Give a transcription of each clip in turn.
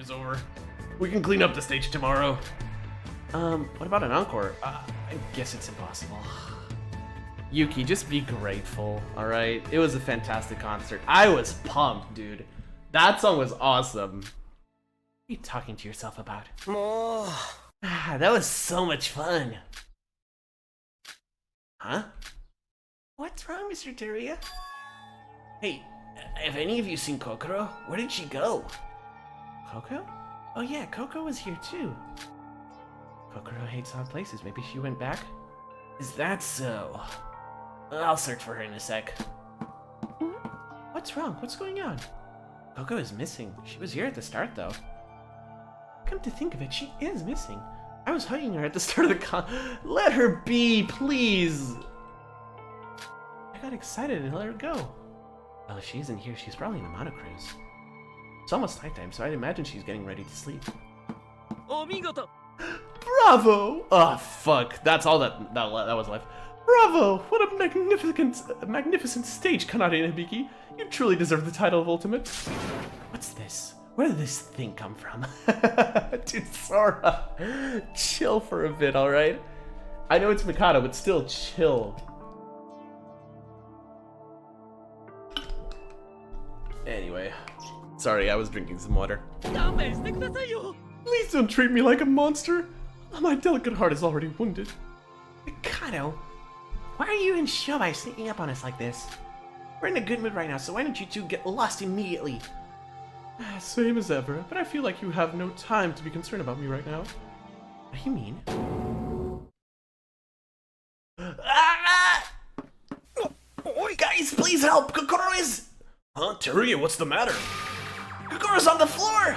is over. We can clean up the stage tomorrow. What about an encore? I guess it's impossible. Yuki, just be grateful, alright? It was a fantastic concert. I was pumped, dude. That song was awesome. What are you talking to yourself about? That was so much fun. Huh? What's wrong, Mr. Teruya? Hey, have any of you seen Kokoro? Where did she go? Coco? Oh yeah, Coco was here too. Kokoro hates odd places. Maybe she went back? Is that so? I'll search for her in a sec. What's wrong? What's going on? Coco is missing. She was here at the start though. Come to think of it, she is missing. I was hugging her at the start of the Let her be, please! I got excited and let her go. Well, if she isn't here, she's probably in the monocruise. It's almost nighttime, so I'd imagine she's getting ready to sleep. Bravo! Oh, fuck. That's all that was left. Bravo! What a magnificent stage, Kanade and Hibiki. You truly deserve the title of Ultimate. What's this? Where did this thing come from? Dude, Sora. Chill for a bit, alright? I know it's Mikado, but still chill. Anyway. Sorry, I was drinking some water. Please don't treat me like a monster. My delicate heart is already wounded. Mikado, why are you and Shobai sneaking up on us like this? We're in a good mood right now, so why don't you two get lost immediately? Same as ever, but I feel like you have no time to be concerned about me right now. What do you mean? Oi, guys, please help! Kokoro is... Huh? Teruya, what's the matter? Kokoro's on the floor!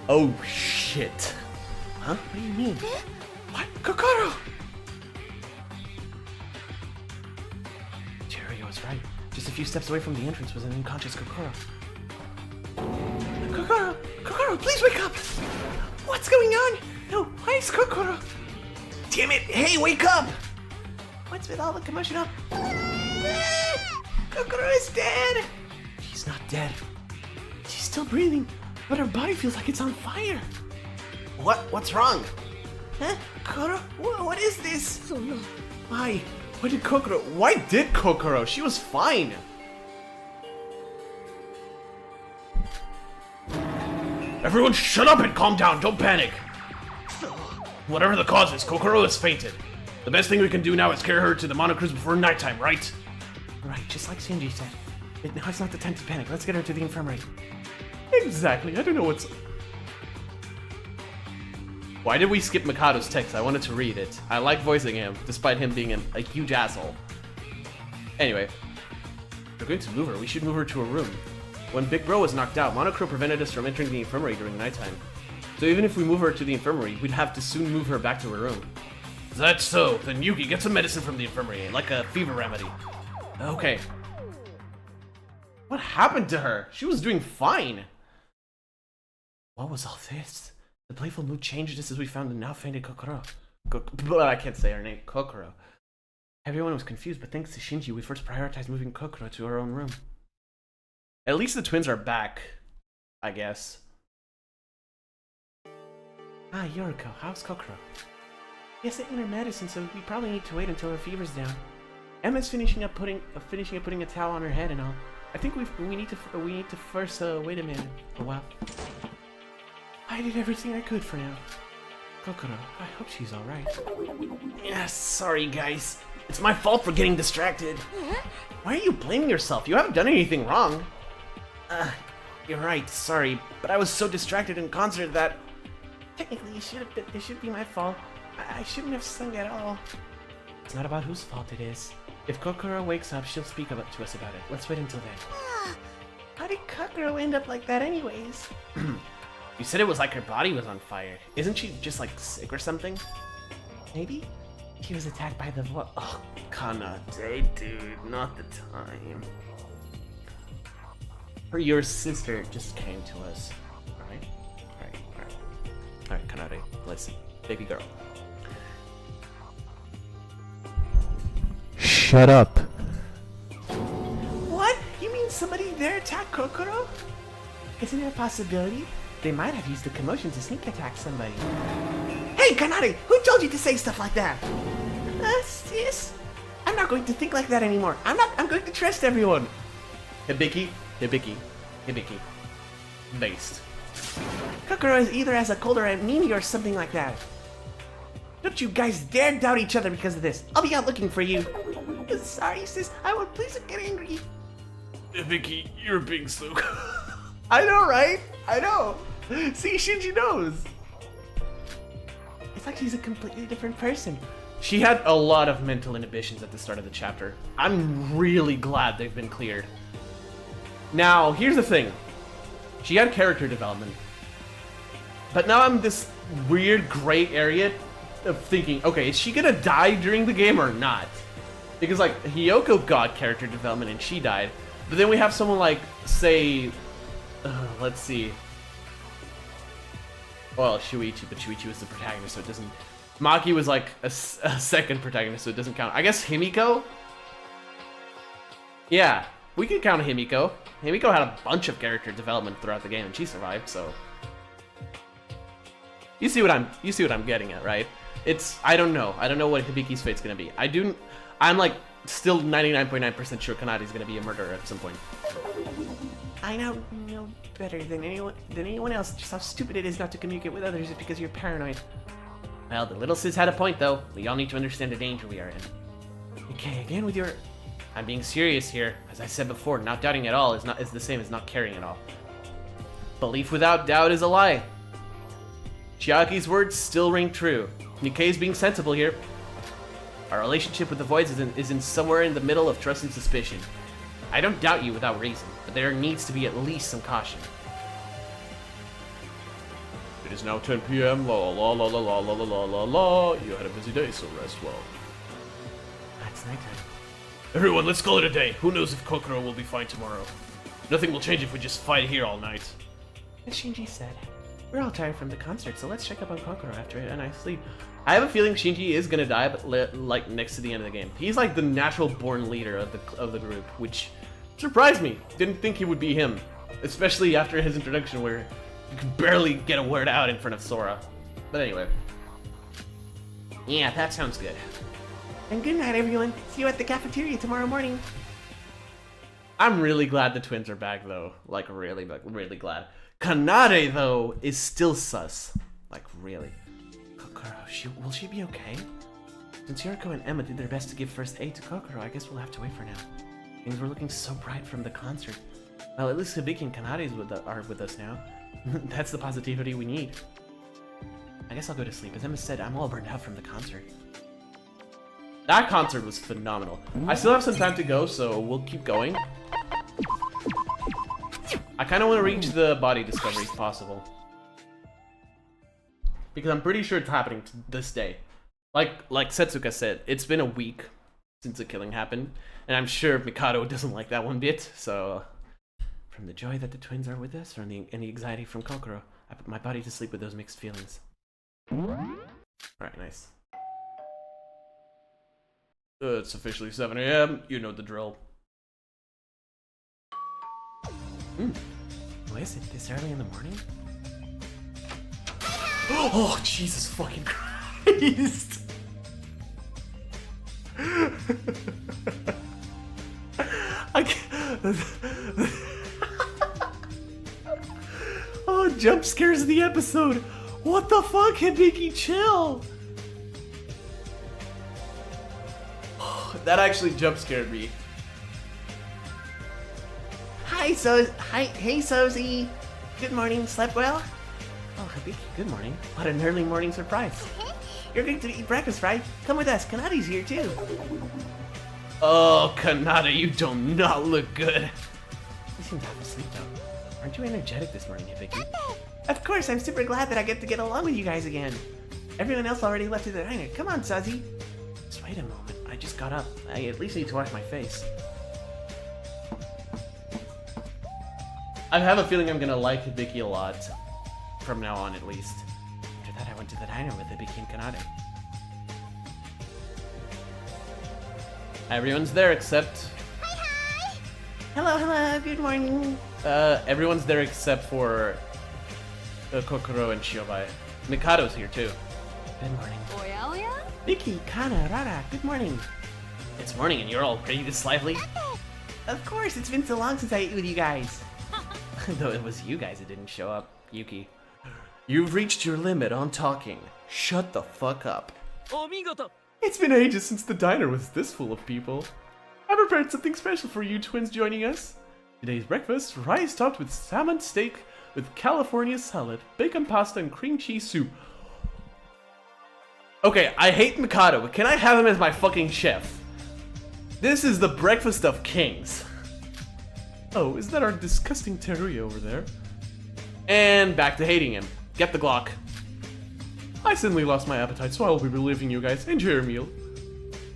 Oh, shit. Huh? What do you mean? What? Kokoro! Teruya was right. Just a few steps away from the entrance was an unconscious Kokoro. Kokoro! Kokoro, please wake up! What's going on? No, why is Kokoro? Damn it! Hey, wake up! What's with all the commotion up? Kokoro is dead! She's not dead. She's still breathing, but her body feels like it's on fire. What's wrong? Huh? Kokoro? What is this? Why? Why did Kokoro? She was fine. Everyone shut up and calm down, don't panic. Whatever the cause is, Kokoro has fainted. The best thing we can do now is carry her to the monocruise before nighttime, right? Right, just like Shinji said. Now it's not the time to panic. Let's get her to the infirmary. Exactly, I don't know what's... Why did we skip Mikado's text? I wanted to read it. I like voicing him, despite him being a huge asshole. Anyway. We're going to move her. We should move her to a room. When Big Bro was knocked out, Monocro prevented us from entering the infirmary during nighttime. So even if we move her to the infirmary, we'd have to soon move her back to her room. That's so. Then Yuki, get some medicine from the infirmary, like a fever remedy. Okay. What happened to her? She was doing fine. What was all this? The playful mood changed just as we found the now fainted Kokoro. I can't say her name. Kokoro. Everyone was confused, but thanks to Shinji, we first prioritized moving Kokoro to her own room. At least the twins are back, I guess. Ah, Yoriko, how's Kokoro? Yes, taking her medicine, so we probably need to wait until her fever's down. Emma's finishing up putting a towel on her head and all. I think we need to first wait a minute, a while. I did everything I could for now. Kokoro, I hope she's all right. Yeah, sorry guys. It's my fault for getting distracted. Why are you blaming yourself? You haven't done anything wrong. You're right. Sorry, but I was so distracted in concert that technically it should be my fault. I shouldn't have sung at all. It's not about whose fault it is. If Kokoro wakes up, she'll speak to us about it. Let's wait until then. How did Kokoro end up like that anyways? You said it was like her body was on fire. Isn't she just like sick or something? Maybe? She was attacked by the Oh, Kanade, dude, not the time. Or your sister just came to us. Alright? Alright, Kanade, listen. Baby girl. Shut up. What? You mean mean somebody there attacked Kokoro? Isn't there a possibility? They might have used the commotion to sneak attack somebody. Hey, Kanade! Who told you to say stuff like that? Sis? I'm not going to think like that anymore. I'm going to trust everyone. Hibiki. Based. Kokoro is either as a cold or anemia or something like that. Don't you guys dare doubt each other because of this. I'll be out looking for you. Sorry, sis. I won't please get angry. Vicky, you're being so... I know, right? I know. See, Shinji knows. It's like she's a completely different person. She had a lot of mental inhibitions at the start of the chapter. I'm really glad they've been cleared. Now, here's the thing. She had character development. But now I'm this weird gray area of thinking, okay, is she gonna die during the game or not? Because, like, Hiyoko got character development and she died. But then we have someone like, say... let's see. Well, Shuichi, but Shuichi was the protagonist, so it doesn't... Maki was like a second protagonist, so it doesn't count. I guess Himiko? Yeah, we can count Himiko. Himiko had a bunch of character development throughout the game, and she survived, so... You see what I'm getting at, right? It's... I don't know. I don't know what Hibiki's fate's gonna be. I'm like, still 99.9% sure Kanade's gonna be a murderer at some point. I know better than anyone else just how stupid it is not to communicate with others just because you're paranoid. Well, the little sis had a point, though. We all need to understand the danger we are in. Okay, again with your... I'm being serious here. As I said before, not doubting at all is the same as not caring at all. Belief without doubt is a lie. Chiaki's words still ring true. Nikkei's being sensible here. Our relationship with the Voids is in somewhere in the middle of trust and suspicion. I don't doubt you without reason, but there needs to be at least some caution. It is now 10 p.m. La la la la la la la la la la. You had a busy day, so rest well. It's nighttime. Everyone, let's call it a day. Who knows if Kokoro will be fine tomorrow? Nothing will change if we just fight here all night. As Shinji said, we're all tired from the concert, so let's check up on Kokoro after a nice sleep. I have a feeling Shinji is gonna die, but like next to the end of the game. He's like the natural-born leader of the group, which surprised me. Didn't think he would be him, especially after his introduction, where you could barely get a word out in front of Sora. But anyway, yeah, that sounds good. And good night, everyone. See you at the cafeteria tomorrow morning. I'm really glad the twins are back, though. Like really glad. Kanade, though, is still sus. Like really. Kokoro, will she be okay? Since Yuriko and Emma did their best to give first aid to Kokoro, I guess we'll have to wait for now. Things were looking so bright from the concert. Well, at least Hibiki and Kanade are with us now. That's the positivity we need. I guess I'll go to sleep. As Emma said, I'm all burned out from the concert. That concert was phenomenal. I still have some time to go, so we'll keep going. I kind of want to reach the body discovery if possible. Because I'm pretty sure it's happening this day. Like Setsuka said, it's been a week since the killing happened. And I'm sure Mikado doesn't like that one bit, so... From the joy that the twins are with us, or and the anxiety from Kokoro, I put my body to sleep with those mixed feelings. Alright, nice. It's officially 7 a.m. You know the drill. What is it? This early in the morning? Oh, Jesus fucking Christ! I can't... Oh, jump scares of the episode! What the fuck, Hibiki, chill! That actually jump scared me. Hey, Sozy. Good morning. Slept well? Oh, Hibiki, good morning. What an early morning surprise. You're going to eat breakfast, right? Come with us. Kanade's here, too. Oh, Kanade, you do not look good. You seem half asleep, though. Aren't you energetic this morning, Hibiki? Of course, I'm super glad that I get to get along with you guys again. Everyone else already left to the diner. Come on, Sozy. Just wait a moment. I just got up. I at least need to wash my face. I have a feeling I'm gonna like Hibiki a lot. From now on, at least. After that, I went to the diner with Hibiki and Kanade. Everyone's there except... Hello, good morning. Everyone's there except for Kokoro and Shiobai. Mikado's here too. Good morning. Vicky, Kana, Rara, good morning. It's morning and you're all ready this lively? Of course, it's been so long since I ate with you guys. Though it was you guys that didn't show up, Yuki. You've reached your limit on talking. Shut the fuck up. It's been ages since the diner was this full of people. I prepared something special for you twins joining us. Today's breakfast, rice topped with salmon steak with California salad, bacon pasta, and cream cheese soup. Okay, I hate Mikado, but can I have him as my fucking chef? This is the breakfast of kings. Oh, is that our disgusting Teruya over there? And back to hating him. Get the Glock. I suddenly lost my appetite, so I will be relieving you guys. Enjoy your meal.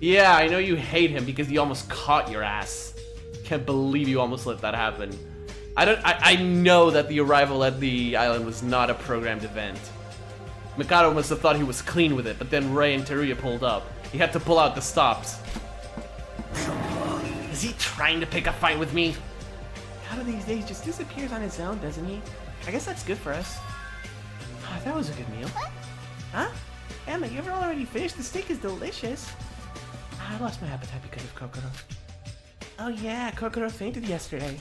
Yeah, I know you hate him because he almost caught your ass. Can't believe you almost let that happen. I know that the arrival at the island was not a programmed event. Mikado must have thought he was clean with it, but then Ray and Teruya pulled up. He had to pull out the stops. Is he trying to pick a fight with me? Mikado these days just disappears on his own, doesn't he? I guess that's good for us. Oh, that was a good meal. Huh? Emma, you ever already finished? The steak is delicious. I lost my appetite because of Kokoro. Oh yeah, Kokoro fainted yesterday.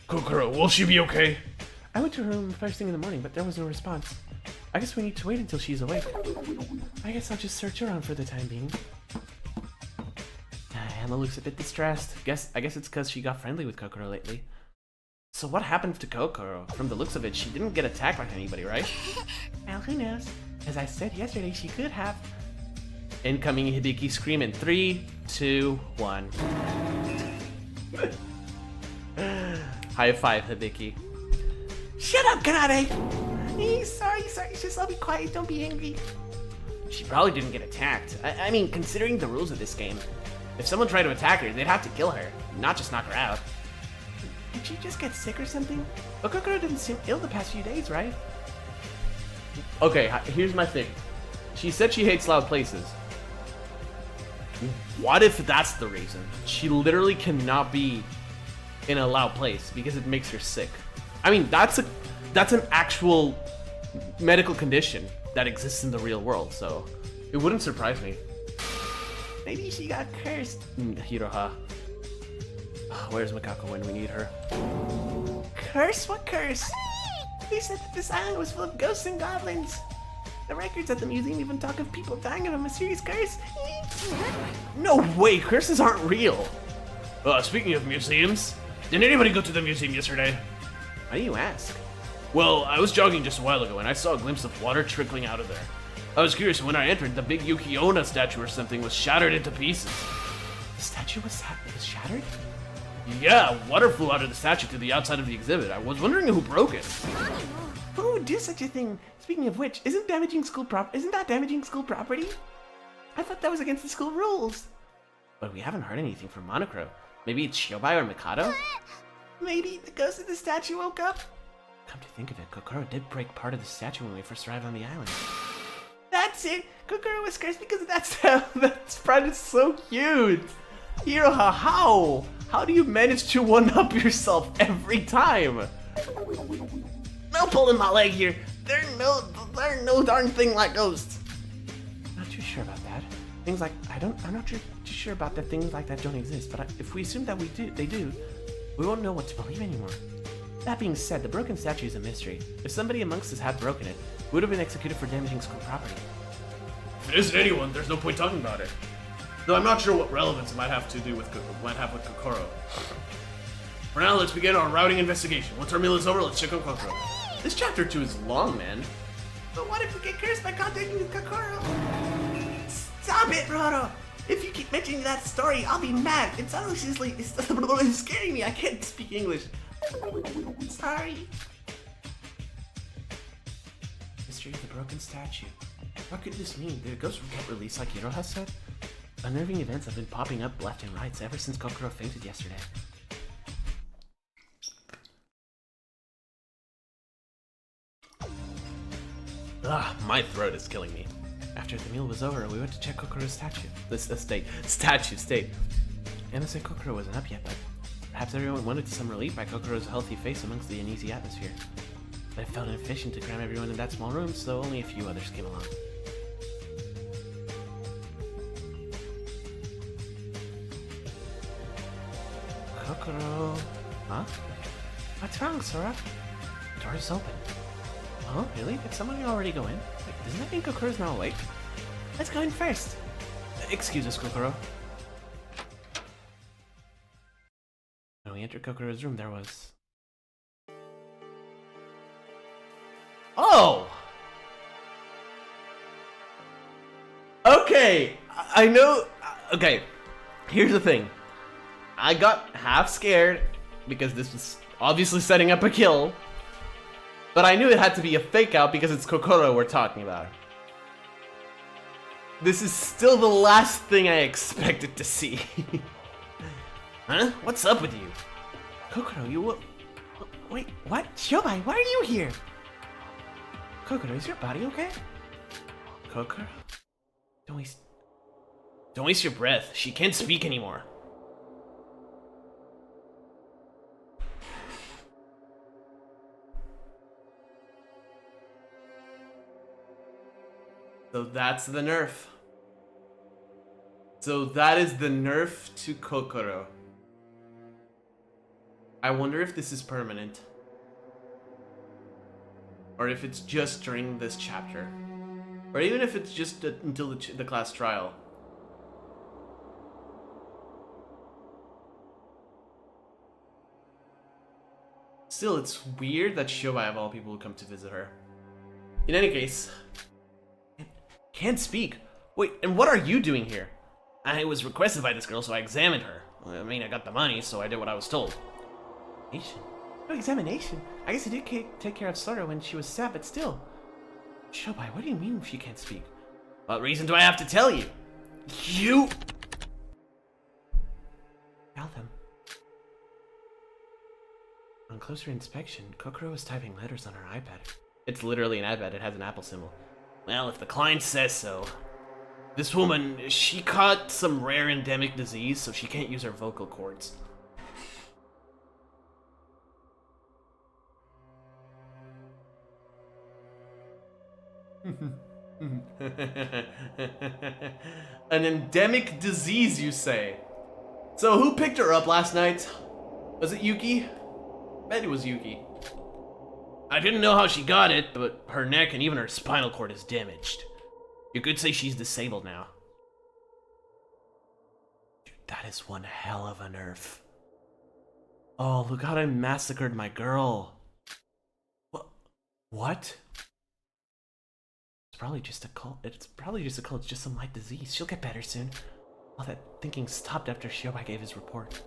Kokoro, will she be okay? I went to her room first thing in the morning, but there was no response. I guess we need to wait until she's awake. I guess I'll just search around for the time being. Emma looks a bit distressed. I guess it's because she got friendly with Kokoro lately. So what happened to Kokoro? From the looks of it, she didn't get attacked by anybody, right? Well, who knows? As I said yesterday, she could have. Incoming Hibiki scream in 3, 2, 1. High five, Hibiki. Shut up, Kanade! Sorry, just I'll be quiet, don't be angry. She probably didn't get attacked. I mean, considering the rules of this game, if someone tried to attack her, they'd have to kill her, not just knock her out. Did she just get sick or something? But Kokoro didn't seem ill the past few days, right? Okay, here's my thing. She said she hates loud places. What if that's the reason? She literally cannot be in a loud place because it makes her sick. I mean, that's an actual medical condition that exists in the real world, so it wouldn't surprise me. Maybe she got cursed. Hiroha. Where's Makako when we need her? Curse? What curse? They said that this island was full of ghosts and goblins. The records at the museum even talk of people dying of a mysterious curse. No way, curses aren't real. Speaking of museums, did anybody go to the museum yesterday? Why do you ask? Well, I was jogging just a while ago and I saw a glimpse of water trickling out of there. I was curious, when I entered, the big Yuki Onna statue or something was shattered into pieces. The statue was shattered? Yeah, water flew out of the statue to the outside of the exhibit. I was wondering who broke it. Who would do such a thing? Speaking of which, isn't that damaging school property? I thought that was against the school rules. But we haven't heard anything from Monocro. Maybe it's Shiobai or Mikado? Maybe the ghost of the statue woke up? Come to think of it, Kokoro did break part of the statue when we first arrived on the island. That's it! Kokoro was cursed because of that stuff! That sprite is so cute! Hiroha, how? How do you manage to one-up yourself every time? No pulling my leg here! There are no darn thing like ghosts! Not too sure about that. Things like, I'm not too sure about that things like that don't exist, but if we assume that they do, we won't know what to believe anymore. That being said, the broken statue is a mystery. If somebody amongst us had broken it, we would have been executed for damaging school property. If it isn't anyone, there's no point talking about it. Though I'm not sure what relevance it might have with Kokoro. For now, let's begin our routing investigation. Once our meal is over, let's check on Kokoro. This chapter 2 is long, man. But what if we get cursed by contacting with Kokoro? Stop it, Roro! If you keep mentioning that story, I'll be mad. It's honestly it's scaring me. I can't speak English. Sorry. Mystery of the broken statue. What could this mean? Did a ghost get released like Hiroha said? Unnerving events have been popping up left and right ever since Kokoro fainted yesterday. My throat is killing me. After the meal was over, we went to check Kokoro's statue. State. Emma said Kokoro wasn't up yet, but Perhaps everyone wanted some relief by Kokoro's healthy face amongst the uneasy atmosphere. But it felt inefficient to cram everyone in that small room, so only a few others came along. Kokoro... Huh? What's wrong, Sora? The door is open. Oh, really? Did someone already go in? Wait, doesn't that mean Kokoro's now awake? Let's go in first! Excuse us, Kokoro. When we entered Kokoro's room, there was... Oh! Okay, I know... Okay, here's the thing. I got half scared because this was obviously setting up a kill. But I knew it had to be a fake out because it's Kokoro we're talking about. This is still the last thing I expected to see. Huh? What's up with you? Kokoro, you... Wait, what? Shobai, why are you here? Kokoro, is your body okay? Kokoro? Don't waste your breath. She can't speak anymore. So that's the nerf. So that is the nerf to Kokoro. I wonder if this is permanent. Or if it's just during this chapter. Or even if it's just until the class trial. Still, it's weird that Shobai of all people would come to visit her. In any case... Can't speak. Wait, and what are you doing here? I was requested by this girl, so I examined her. I mean, I got the money, so I did what I was told. Examination? No examination? I guess I did take care of Sora when she was sad, but still. Shobai, what do you mean she can't speak? What reason do I have to tell you? You... Tell them. On closer inspection, Kokoro was typing letters on her iPad. It's literally an iPad, it has an Apple symbol. Well, if the client says so. This woman, she caught some rare endemic disease, so she can't use her vocal cords. An endemic disease, you say? So who picked her up last night? Was it Yuki? Bet it was Yuki. I didn't know how she got it, but her neck and even her spinal cord is damaged. You could say she's disabled now. Dude, that is one hell of a nerf. Oh, look how I massacred my girl. What? It's probably just a cold. It's just some light disease. She'll get better soon. All that thinking stopped after Shobai gave his report.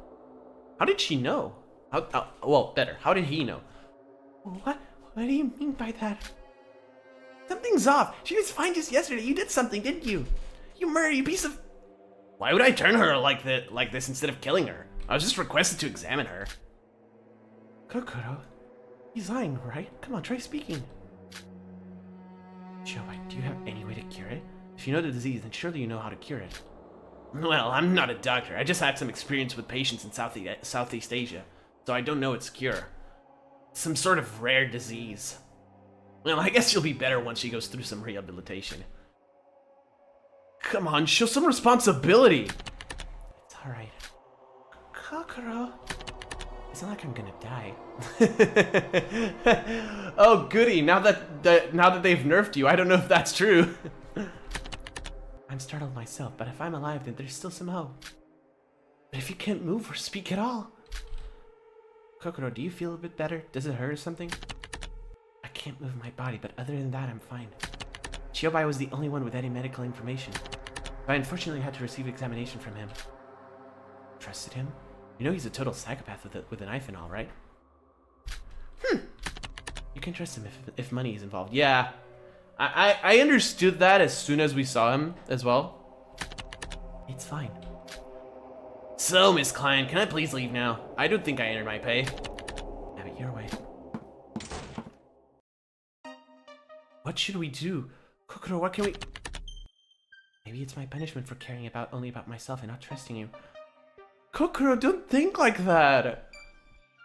How did she know? Well, better. How did he know? What? What do you mean by that? Something's off. She was fine just yesterday. You did something, didn't you? You murder, you piece of... Why would I turn her like this instead of killing her? I was just requested to examine her. Kokoro, he's lying, right? Come on, try speaking. Shobai, do you have any way to cure it? If you know the disease, then surely you know how to cure it. Well, I'm not a doctor. I just had some experience with patients in Southeast Asia, so I don't know its cure. Some sort of rare disease. Well, I guess she'll be better once she goes through some rehabilitation. Come on, show some responsibility! It's alright. Kokoro. It's not like I'm gonna die. Oh, goody! Now that they've nerfed you, I don't know if that's true. I'm startled myself, but if I'm alive, then there's still some hope. But if you can't move or speak at all... Kokoro, do you feel a bit better? Does it hurt or something? I can't move my body, but other than that, I'm fine. Shobai was the only one with any medical information. But I unfortunately had to receive examination from him. Trusted him? You know he's a total psychopath with a knife and all, right? You can trust him if money is involved. Yeah. I understood that as soon as we saw him as well. It's fine. So, Miss Klein, can I please leave now? I don't think I entered my pay. Have it your way. What should we do? Kokoro, what can we... Maybe it's my punishment for caring only about myself and not trusting you. Kokoro, don't think like that.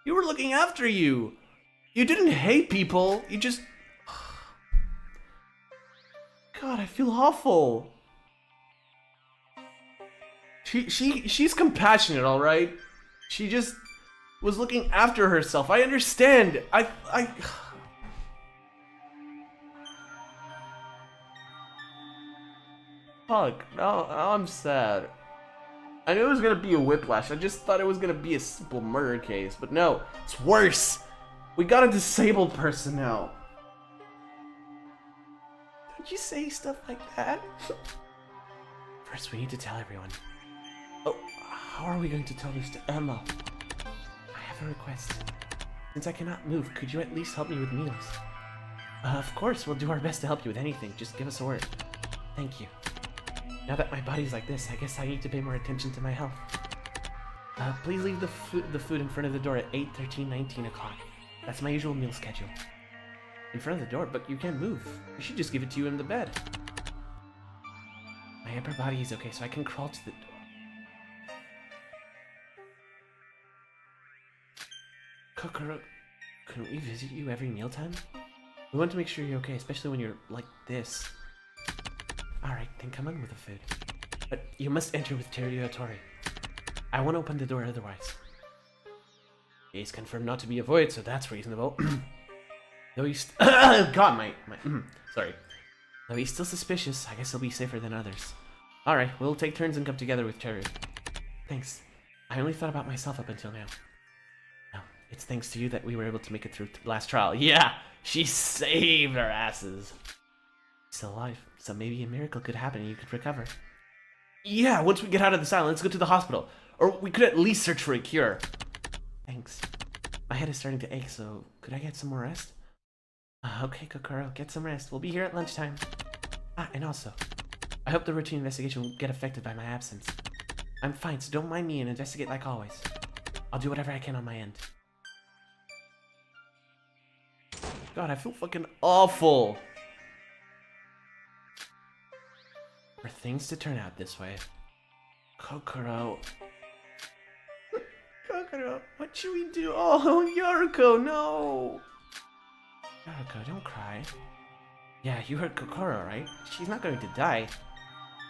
You were looking after you. You didn't hate people. You just... God, I feel awful. She's compassionate, all right? She just was looking after herself. I understand. Fuck. Now I'm sad. I knew it was gonna be a whiplash. I just thought it was gonna be a simple murder case, but no, it's worse. We got a disabled person now. Don't you say stuff like that? First, we need to tell everyone. Oh, how are we going to tell this to Emma? I have a request. Since I cannot move, could you at least help me with meals? Of course, we'll do our best to help you with anything. Just give us a word. Thank you. Now that my body's like this, I guess I need to pay more attention to my health. Please leave the food in front of the door at 8, 13, 19 o'clock. That's my usual meal schedule. In front of the door, but you can't move. We should just give it to you in the bed. My upper body is okay, so I can crawl to the door. Kokoro, can we visit you every mealtime? We want to make sure you're okay, especially when you're like this. Alright, then come on with the food. But you must enter with Tori. I won't open the door otherwise. He's confirmed not to be a void, so that's reasonable. Though he's... God, sorry. Though he's still suspicious, I guess he'll be safer than others. Alright, we'll take turns and come together with Teru. Thanks. I only thought about myself up until now. No, it's thanks to you that we were able to make it through the last trial. Yeah, she saved our asses. Still alive, so maybe a miracle could happen and you could recover. Yeah, once we get out of this island, let's go to the hospital. Or we could at least search for a cure. Thanks. My head is starting to ache, so could I get some more rest? Okay, Kokoro, get some rest. We'll be here at lunchtime. And also, I hope the routine investigation won't get affected by my absence. I'm fine, so don't mind me and investigate like always. I'll do whatever I can on my end. God, I feel fucking awful. For things to turn out this way. Kokoro. Kokoro, what should we do? Oh, Yoriko, no! Yoriko, don't cry. Yeah, you heard Kokoro, right? She's not going to die.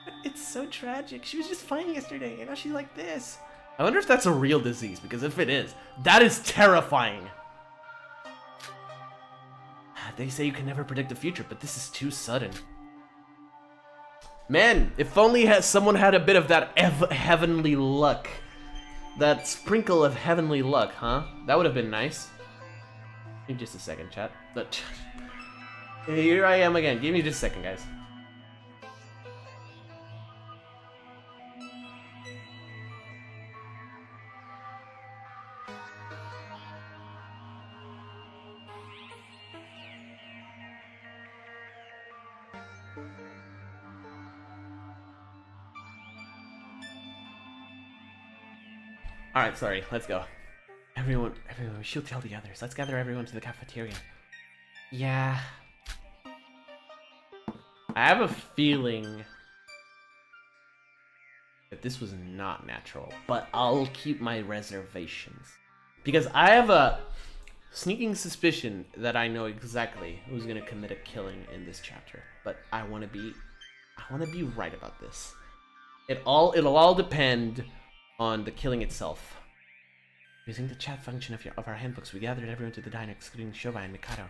But it's so tragic. She was just fine yesterday, and now she's like this. I wonder if that's a real disease, because if it is, that is terrifying. They say you can never predict the future, but this is too sudden. Man, if only someone had a bit of that heavenly luck. That sprinkle of heavenly luck, huh? That would have been nice. Give me just a second, chat. Here I am again. Give me just a second, guys. Alright, sorry, let's go. Everyone, we should tell the others. Let's gather everyone to the cafeteria. Yeah. I have a feeling that this was not natural, but I'll keep my reservations. Because I have a sneaking suspicion that I know exactly who's gonna commit a killing in this chapter. But I wanna be right about this. It'll all depend on the killing itself. Using the chat function of our handbooks, we gathered everyone to the diner, excluding Shobai and Mikado.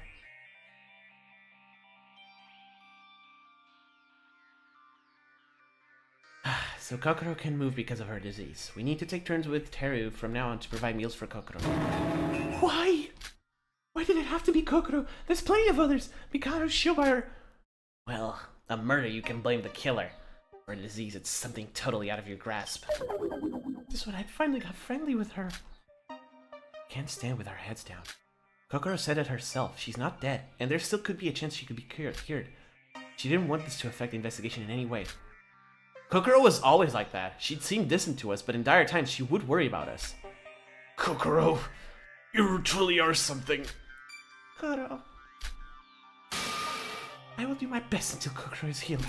So Kokoro can move because of her disease. We need to take turns with Teru from now on to provide meals for Kokoro. Why? Why did it have to be Kokoro? There's plenty of others. Mikado, Shobai, Well, a murder you can blame the killer. For a disease, it's something totally out of your grasp. This one, I finally got friendly with her. Can't stand with our heads down. Kokoro said it herself. She's not dead, and there still could be a chance she could be cured. She didn't want this to affect the investigation in any way. Kokoro was always like that. She'd seem distant to us, but in dire times, she would worry about us. Kokoro, you truly are something. Kokoro. I will do my best until Kokoro is healed.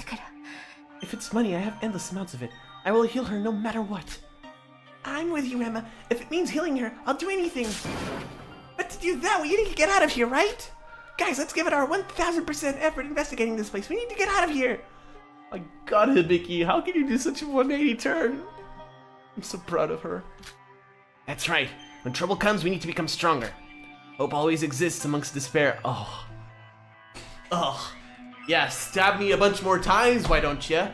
If it's money, I have endless amounts of it. I will heal her no matter what. I'm with you, Emma. If it means healing her, I'll do anything. But to do that, we need to get out of here, right? Guys, let's give it our 1000% effort investigating this place. We need to get out of here. My god, Hibiki, how can you do such a 180 turn? I'm so proud of her. That's right. When trouble comes, we need to become stronger. Hope always exists amongst despair. Oh. Ugh. Yeah, stab me a bunch more times, why don't ya?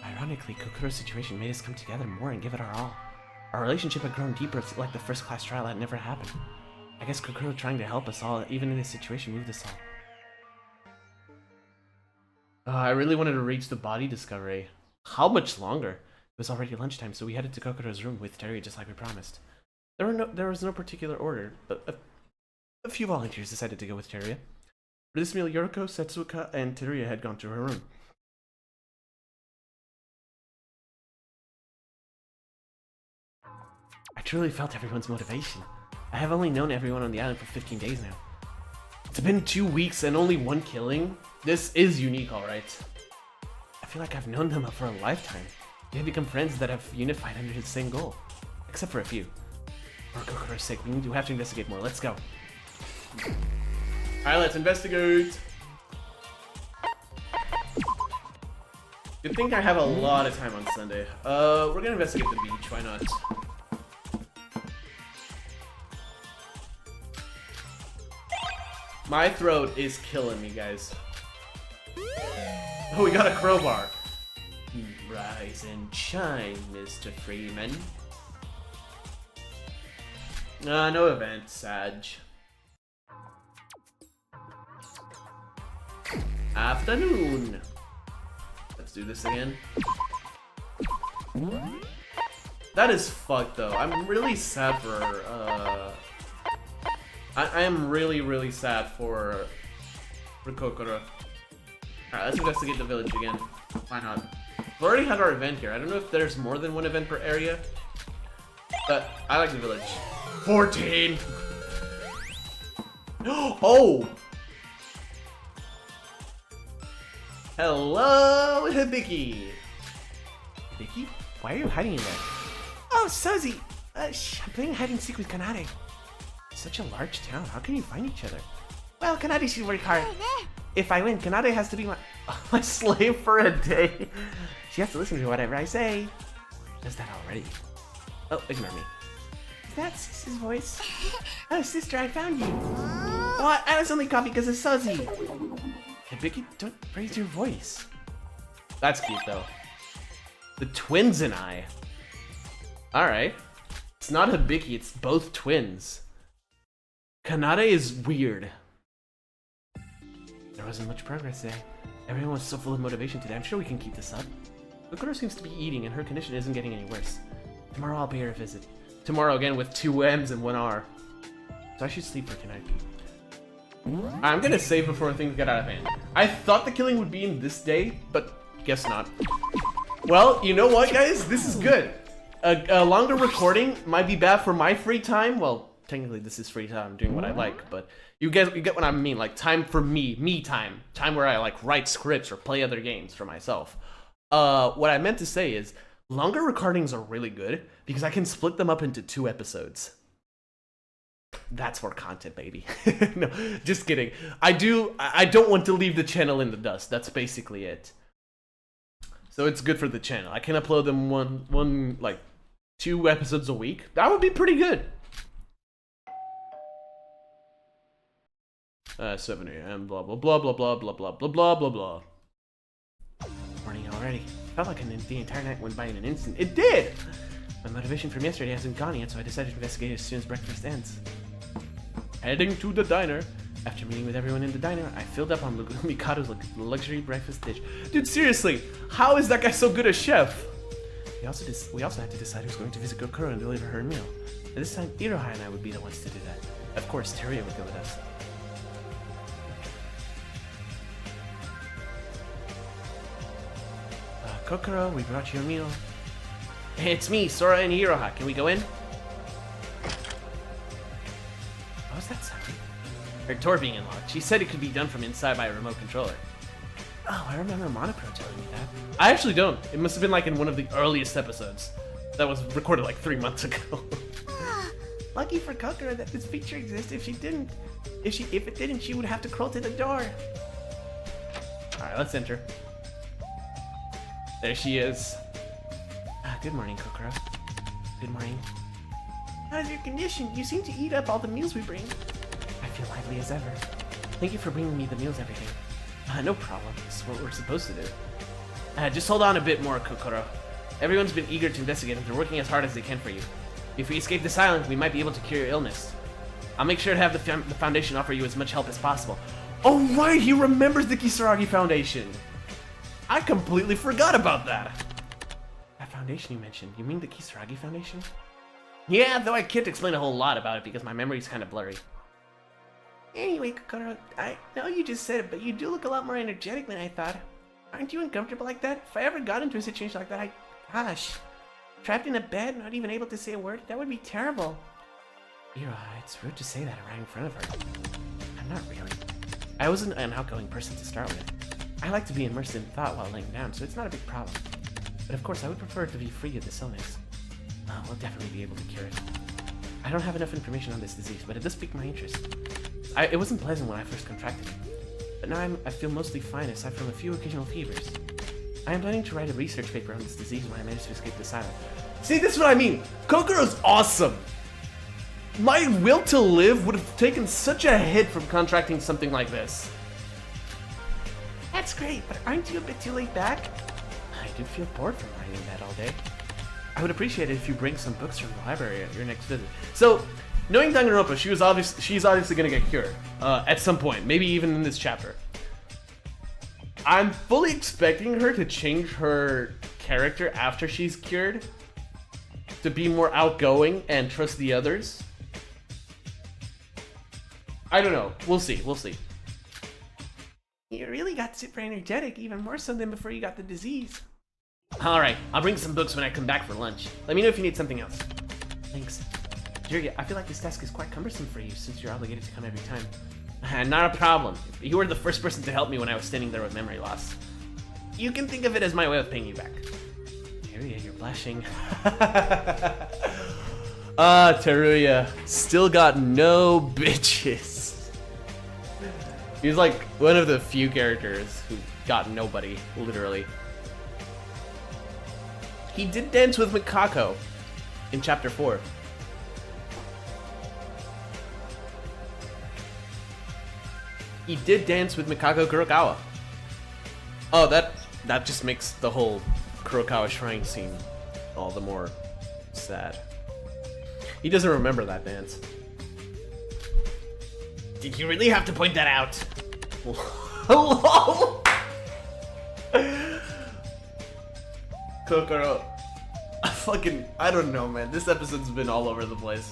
Ironically, Kokoro's situation made us come together more and give it our all. Our relationship had grown deeper, like the first class trial had never happened. I guess Kokoro trying to help us all, even in this situation, moved us all. I really wanted to reach the body discovery. How much longer? It was already lunchtime, so we headed to Kokoro's room with Terry just like we promised. There was no particular order, but a few volunteers decided to go with Teruya. For this meal, Yoriko, Setsuka, and Teruya had gone to her room. I truly felt everyone's motivation. I have only known everyone on the island for 15 days now. It's been 2 weeks and only 1 killing? This is unique, alright. I feel like I've known them for a lifetime. We have become friends that have unified under the same goal. Except for a few. For Kokoro's sake, we do have to investigate more. Let's go. Alright, let's investigate. Good thing I have a lot of time on Sunday. We're gonna investigate the beach, why not? My throat is killing me, guys. Oh, we got a crowbar. Rise and shine, Mr. Freeman. No event, Sag. Afternoon. Let's do this again. That is fucked, though. I'm really sad for, I am really sad for Kokoro. Alright, let's investigate the village again. Why not? We already had our event here. I don't know if there's more than 1 event per area, but I like the village. 14! Oh! Hello, Hibiki! Hibiki? Why are you hiding in there? Oh, Suzy! I'm playing hide and seek with Kanade. Such a large town. How can you find each other? Well, Kanade should work hard. If I win, Kanade has to be my slave for a day. She has to listen to whatever I say. Does that already? Oh, ignore me. Is that Sis's voice? Oh, sister, I found you. What? I was only copied because of Suzy. Hibiki, don't raise your voice. That's cute, though. The twins and I. Alright. It's not Hibiki, it's both twins. Kanade is weird. There wasn't much progress today. Everyone was so full of motivation today. I'm sure we can keep this up. Kokoro seems to be eating and her condition isn't getting any worse. Tomorrow I'll pay her a visit. Tomorrow again with 2 M's and 1 R. So I should sleep for tonight. I'm gonna save before things get out of hand. I thought the killing would be in this day, but guess not. Well, you know what, guys? This is good. A longer recording might be bad for my free time. Well, technically this is free time, I'm doing what I like, but you get what I mean. Like time for me time where I like write scripts or play other games for myself. What I meant to say is longer recordings are really good because I can split them up into 2 episodes. That's more content, baby. No, just kidding. I don't want to leave the channel in the dust. That's basically it. So it's good for the channel. I can upload them one like 2 episodes a week. That would be pretty good. 7 a.m. Blah blah blah blah blah blah blah blah blah blah blah. Morning already. Felt like the entire night went by in an instant. It did! My motivation from yesterday hasn't gone yet, so I decided to investigate as soon as breakfast ends. Heading to the diner. After meeting with everyone in the diner, I filled up on Mikado's luxury breakfast dish. Dude, seriously, how is that guy so good a chef? We also had to decide who's going to visit Kokoro and deliver her meal. At this time, Iroha and I would be the ones to do that. Of course, Teruya would go with us. Kokoro, we brought you a meal. Hey, it's me, Sora and Iroha. Can we go in? What was that sound? Her door being unlocked. She said it could be done from inside by a remote controller. Oh, I remember Monopro telling me that. I actually don't. It must have been like in one of the earliest episodes. That was recorded like 3 months ago. Lucky for Kokoro that this feature exists. If it didn't, she would have to crawl to the door. Alright, let's enter. There she is. Good morning, Kokoro. Good morning. How's your condition? You seem to eat up all the meals we bring. I feel lively as ever. Thank you for bringing me the meals every day. No problem. This is what we're supposed to do. Just hold on a bit more, Kokoro. Everyone's been eager to investigate and they're working as hard as they can for you. If we escape this island, we might be able to cure your illness. I'll make sure to have the Foundation offer you as much help as possible. Oh right, he remembers the Kisaragi Foundation! I completely forgot about that! That foundation you mentioned, you mean the Kisaragi Foundation? Yeah, though I can't explain a whole lot about it because my memory's kind of blurry. Anyway, Kokoro, I know you just said it, but you do look a lot more energetic than I thought. Aren't you uncomfortable like that? If I ever got into a situation like that, gosh. Trapped in a bed, not even able to say a word, that would be terrible. Ira, it's rude to say that right in front of her. I'm not really. I wasn't an outgoing person to start with. I like to be immersed in thought while laying down, so it's not a big problem. But of course, I would prefer to be free of this illness. We'll definitely be able to cure it. I don't have enough information on this disease, but it does pique my interest. It wasn't pleasant when I first contracted it, but now I feel mostly fine aside from a few occasional fevers. I am planning to write a research paper on this disease when I manage to escape this island. See, this is what I mean. Kokoro's awesome. My will to live would have taken such a hit from contracting something like this. That's great, but aren't you a bit too laid back? I do feel bored from lying in bed all day. I would appreciate it if you bring some books from the library at your next visit. So, knowing Danganronpa, she's obviously gonna get cured at some point, maybe even in this chapter. I'm fully expecting her to change her character after she's cured to be more outgoing and trust the others. I don't know. We'll see. We'll see. You really got super energetic, even more so than before you got the disease. Alright, I'll bring some books when I come back for lunch. Let me know if you need something else. Thanks. Jirya, I feel like this task is quite cumbersome for you since you're obligated to come every time. Not a problem. You were the first person to help me when I was standing there with memory loss. You can think of it as my way of paying you back. Teruya, you're blushing. Teruya. Still got no bitches. He's like one of the few characters who got nobody, literally. He did dance with Mikako in chapter 4. He did dance with Mikako Kurokawa. Oh, that just makes the whole Kurokawa shrine scene all the more sad. He doesn't remember that dance. Did you really have to point that out? Hello? Kokoro. I don't know, man. This episode's been all over the place.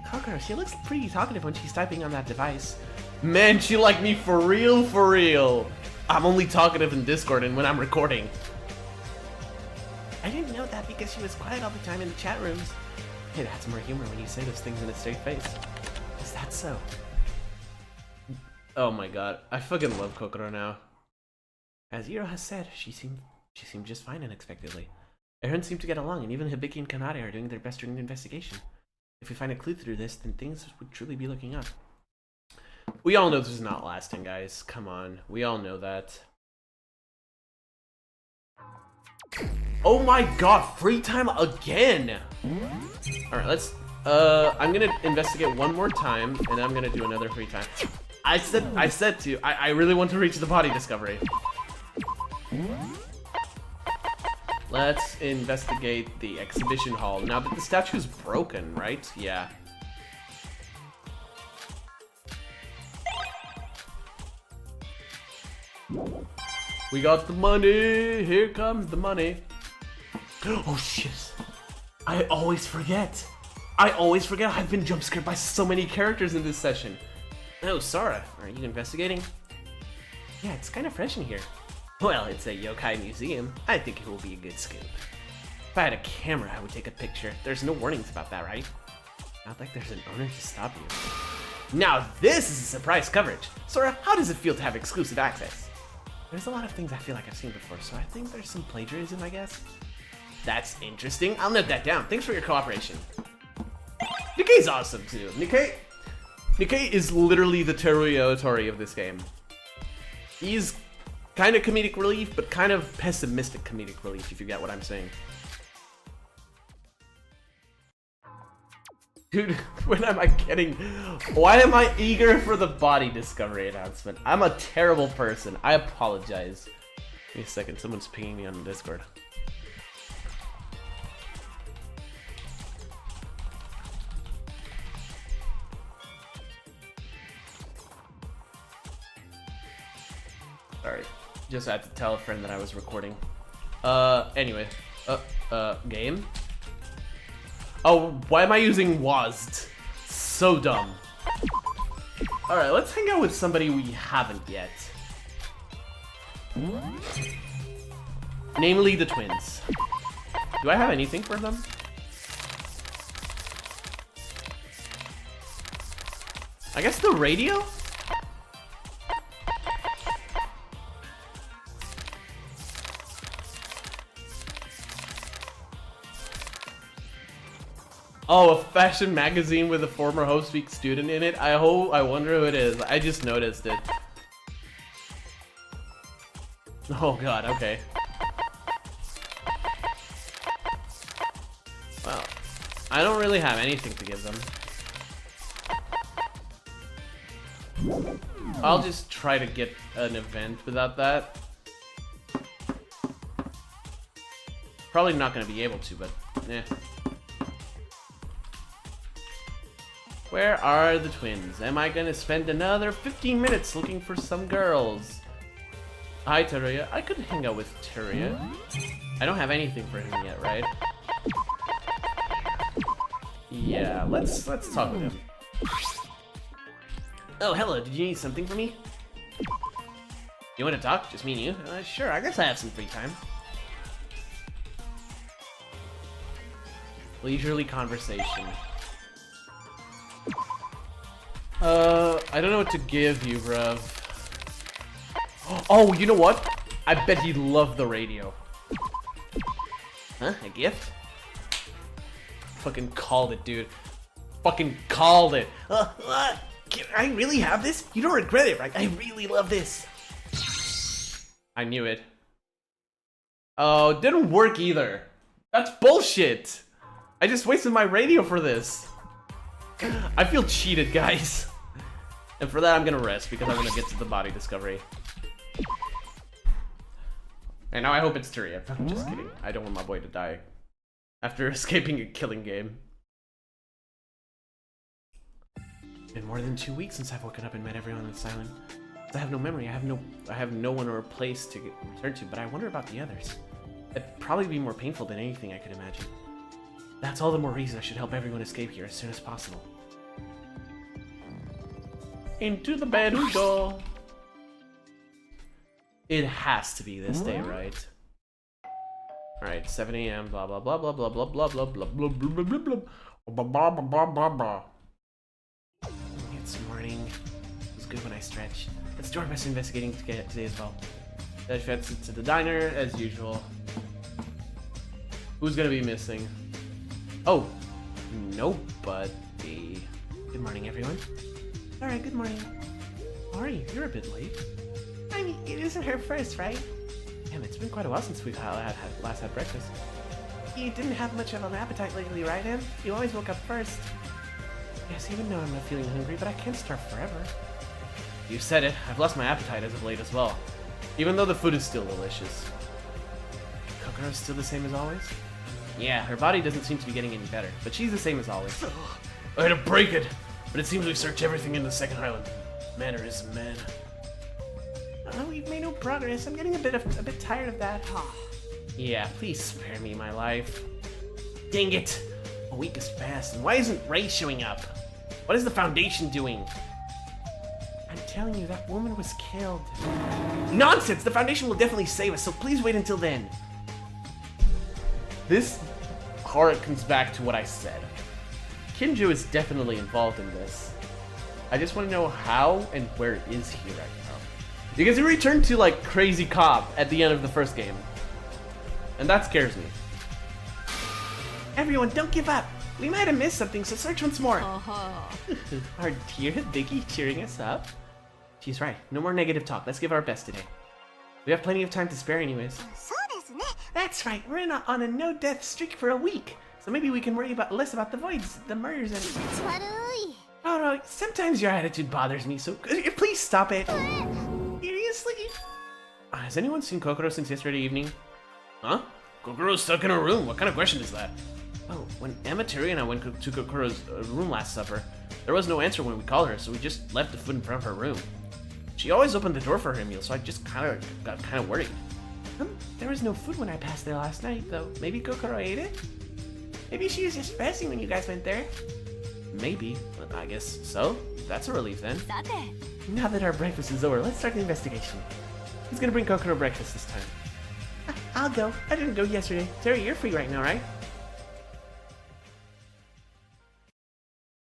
Kokoro, she looks pretty talkative when she's typing on that device. Man, she like me for real, for real. I'm only talkative in Discord and when I'm recording. I didn't know that because she was quiet all the time in the chat rooms. It adds more humor when you say those things in a straight face. Is that so? Oh my god, I fucking love Kokoro now. As Iro has said, she seemed just fine unexpectedly. Everyone seemed to get along, and even Hibiki and Kanade are doing their best during the investigation. If we find a clue through this, then things would truly be looking up. We all know this is not lasting, guys. Come on. We all know that. Oh my god, free time again! Alright, let's... I'm gonna investigate one more time, and I'm gonna do another free time. I said to you, I really want to reach the body discovery. Let's investigate the exhibition hall. Now that the statue's broken, right? Yeah. We got the money! Here comes the money! Oh shit! I always forget! I've been jump scared by so many characters in this session! Oh, Sora, are you investigating? Yeah, it's kind of fresh in here. Well, it's a yokai museum. I think it will be a good scoop. If I had a camera, I would take a picture. There's no warnings about that, right? Not like there's an owner to stop you. Now this is a surprise coverage! Sora, how does it feel to have exclusive access? There's a lot of things I feel like I've seen before, so I think there's some plagiarism, I guess. That's interesting. I'll note that down. Thanks for your cooperation. Nikkei's awesome, too. Nikkei is literally the Teruya Otori of this game. He's kind of comedic relief, but kind of pessimistic comedic relief, if you get what I'm saying. Dude, when am I getting... Why am I eager for the body discovery announcement? I'm a terrible person. I apologize. Give me a second. Someone's pinging me on Discord. Sorry. Just had to tell a friend that I was recording. Anyway. Game? Oh, why am I using WASD? So dumb. Alright, let's hang out with somebody we haven't yet. Namely the twins. Do I have anything for them? I guess the radio? Oh, a fashion magazine with a former Host Week student in it? I wonder who it is. I just noticed it. Oh god, okay. Well, I don't really have anything to give them. I'll just try to get an event without that. Probably not gonna be able to, but eh. Where are the twins? Am I gonna spend another 15 minutes looking for some girls? Hi, Teruya. I could hang out with Teruya. I don't have anything for him yet, right? Yeah, let's talk with him. Oh, hello. Did you need something from me? You want to talk? Just me and you? Sure. I guess I have some free time. Leisurely conversation. I don't know what to give you, bruv. Oh, you know what? I bet he'd love the radio. Huh? A gift? Fucking called it, dude. Fucking called it. Can I really have this? You don't regret it, right? I really love this. I knew it. Oh, it didn't work either. That's bullshit. I just wasted my radio for this. I feel cheated, guys. And for that, I'm gonna rest because I'm gonna get to the body discovery. And now I hope it's Teruya. I'm just kidding. I don't want my boy to die after escaping a killing game. It's been more than 2 weeks since I've woken up and met everyone on this island. I have no memory. I have no one or place to return to. But I wonder about the others. It'd probably be more painful than anything I could imagine. That's all the more reason I should help everyone escape here as soon as possible. Into the bed we go. It has to be this day, right? Alright, 7 a.m. Blah blah blah blah blah blah blah blah blah blah blah blah blah blah blah blah blah. It's morning. It was good when I stretched. Let's do our best investigating today as well. Dash fence to the diner as usual. Who's gonna be missing? Oh, nobody. Good morning, everyone. Alright, good morning. How are you? You're a bit late. I mean, it isn't her first, right? Damn, it's been quite a while since we've last had breakfast. You didn't have much of an appetite lately, right, Em? You always woke up first. Yes, even though I'm not feeling hungry, but I can't starve forever. You said it. I've lost my appetite as of late as well. Even though the food is still delicious. Kokoro's still the same as always? Yeah, her body doesn't seem to be getting any better, but she's the same as always. I had to break it, but it seems we've searched everything in the second island. Mannerism, man. Oh, we've made no progress. I'm getting a bit tired of that. Yeah, please spare me my life. Dang it! A week has passed, and why isn't Ray showing up? What is the Foundation doing? I'm telling you, that woman was killed. Nonsense! The Foundation will definitely save us, so please wait until then. This harkens back to what I said. Kinju is definitely involved in this. I just want to know how and where is he right now. Because he returned to like crazy cop at the end of the first game. And that scares me. Everyone, don't give up. We might have missed something, so search once more. Our dear Hibiki cheering us up. She's right. No more negative talk. Let's give our best today. We have plenty of time to spare anyways. That's right. We're on a no-death streak for a week. So maybe we can worry less about the voids, the murders, and... Oh no, sometimes your attitude bothers me, so please stop it. Seriously? Has anyone seen Kokoro since yesterday evening? Huh? Kokoro's stuck in her room. What kind of question is that? Oh, when Emma, Terry, and I went to Kokoro's room last supper, there was no answer when we called her, so we just left the food in front of her room. She always opened the door for her meal, so I just got kind of worried. There was no food when I passed there last night, though. Maybe Kokoro ate it? Maybe she was just resting when you guys went there? Maybe, but I guess so. That's a relief then. Now that our breakfast is over, let's start the investigation. Who's gonna bring Kokoro breakfast this time? I'll go. I didn't go yesterday. Terry, you're free right now, right?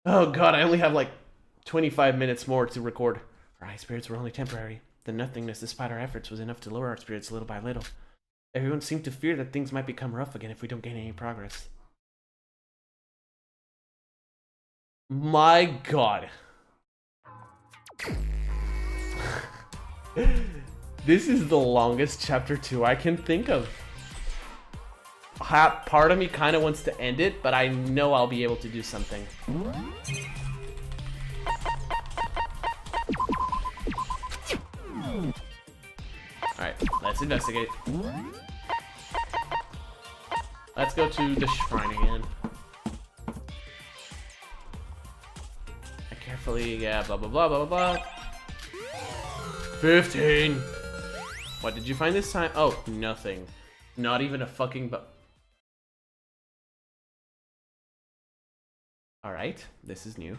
Oh god, I only have like 25 minutes more to record. Our high spirits were only temporary. The nothingness, despite our efforts, was enough to lower our spirits little by little. Everyone seemed to fear that things might become rough again if we don't gain any progress. My god. This is the longest chapter 2 I can think of. Part of me kind of wants to end it, but I know I'll be able to do something. Alright, let's investigate. Let's go to the shrine again. Carefully, yeah, blah blah blah blah blah. 15! What did you find this time? Oh, nothing. Not even a fucking Alright, this is new.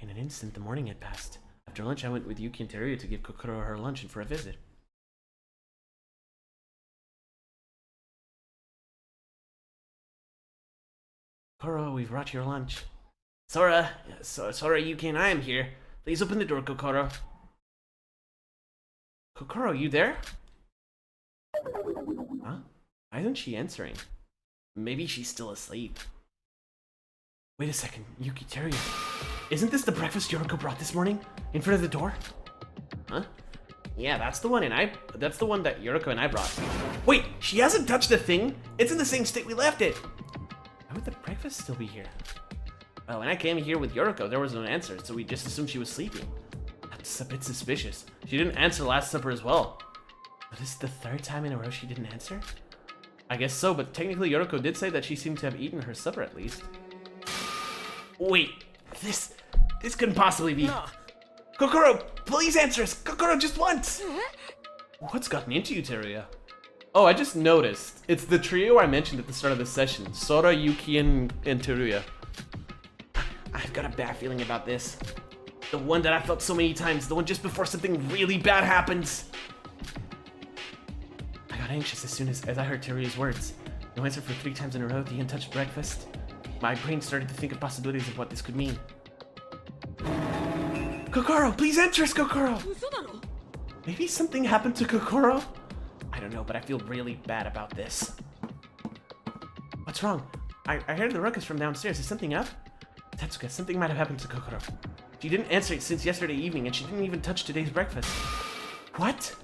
In an instant, the morning had passed. After lunch, I went with Yuki and Teruya to give Kokoro her lunch and for a visit. Kokoro, we've brought your lunch. Sora, Yuki and I am here. Please open the door, Kokoro. Kokoro, you there? Huh? Why isn't she answering? Maybe she's still asleep. Wait a second, Yuki, Teruya. Isn't this the breakfast Yoriko brought this morning? In front of the door? Huh? Yeah, that's the one that Yoriko and I brought. Wait, she hasn't touched the thing? It's in the same state we left it! Why would the breakfast still be here? Well, when I came here with Yoriko, there was no answer, so we just assumed she was sleeping. That's a bit suspicious. She didn't answer last supper as well. But is this the 3rd time in a row she didn't answer? I guess so, but technically Yoriko did say that she seemed to have eaten her supper at least. Wait, this couldn't possibly be. No. Kokoro, please answer us! Kokoro, just once! What's gotten into you, Teruya? Oh, I just noticed. It's the trio I mentioned at the start of the session. Sora, Yuki, and Teruya. I've got a bad feeling about this. The one that I felt so many times, the one just before something really bad happens. I got anxious as soon as I heard Teruya's words. No answer for 3 times in a row, the untouched breakfast. My brain started to think of possibilities of what this could mean. Kokoro, please answer us, Kokoro! Maybe something happened to Kokoro? I don't know, but I feel really bad about this. What's wrong? I heard the ruckus from downstairs. Is something up? Tetsuka, something might have happened to Kokoro. She didn't answer it since yesterday evening, and she didn't even touch today's breakfast. What?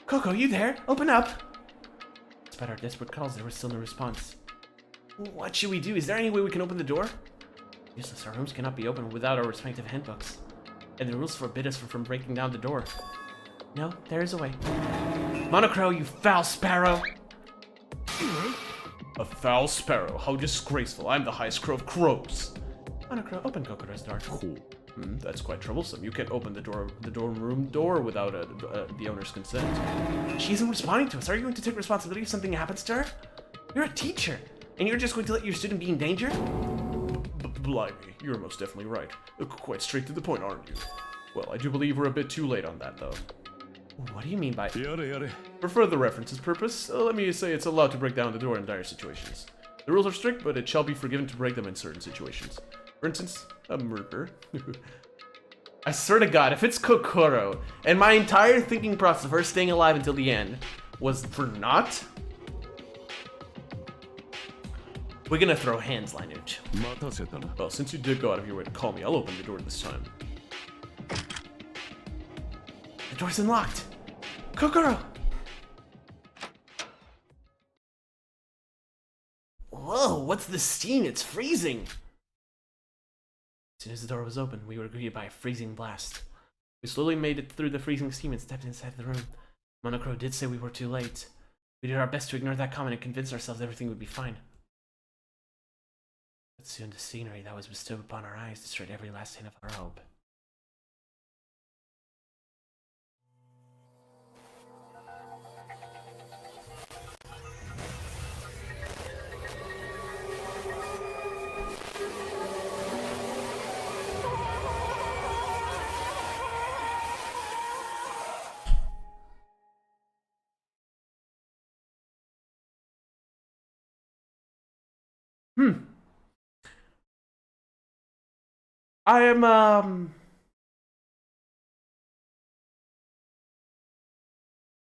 Koko, you there? Open up! Despite our desperate calls, there was still no response. What should we do? Is there any way we can open the door? Useless, our rooms cannot be opened without our respective handbooks. And the rules forbid us from breaking down the door. No, there is a way. Monocro, you foul sparrow! A foul sparrow? How disgraceful. I'm the highest crow of crows. Monocro, open Kokoro's door. Cool. That's quite troublesome. You can't open the dorm room door without the owner's consent. She isn't responding to us. Are you going to take responsibility if something happens to her? You're a teacher, and you're just going to let your student be in danger? Blimey, you're most definitely right. Quite straight to the point, aren't you? Well, I do believe we're a bit too late on that, though. What do you mean by... For further reference's purpose, let me say it's allowed to break down the door in dire situations. The rules are strict, but it shall be forgiven to break them in certain situations. For instance, a murder. I swear to God, if it's Kokoro, and my entire thinking process of her staying alive until the end was for naught, we're gonna throw hands, Lineage. Well, since you did go out of your way to call me, I'll open the door this time. The door's unlocked! Kokoro! Whoa, what's this steam? It's freezing! As soon as the door was open, we were greeted by a freezing blast. We slowly made it through the freezing steam and stepped inside the room. Monocro did say we were too late. We did our best to ignore that comment and convince ourselves everything would be fine. But soon the scenery that was bestowed upon our eyes destroyed every last hint of our hope. I am,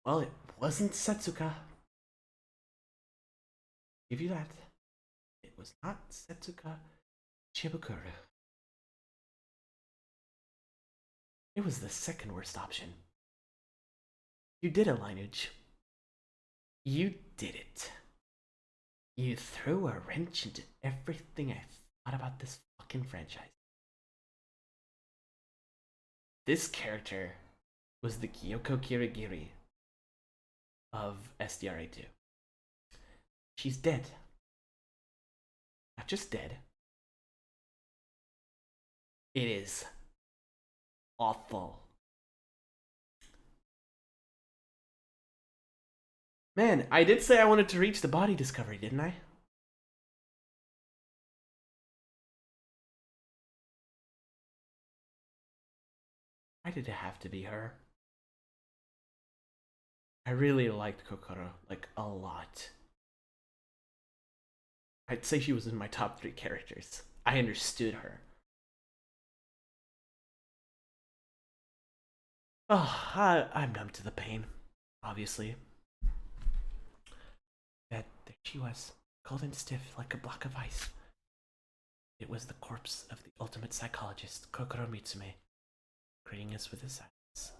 well, it wasn't Setsuka. Give you that. It was not Setsuka Chibukuru. It was the second worst option. You did it, Lineage. You did it. You threw a wrench into everything I thought about this fucking franchise. This character was the Kyoko Kirigiri of SDRA 2. She's dead. Not just dead. It is awful. Man, I did say I wanted to reach the body discovery, didn't I? Why did it have to be her? I really liked Kokoro, like, a lot. I'd say she was in my top 3 characters. I understood her. Oh, I'm numb to the pain, obviously. But there she was, cold and stiff like a block of ice. It was the corpse of the ultimate psychologist, Kokoro Mitsume, greeting us with his silence.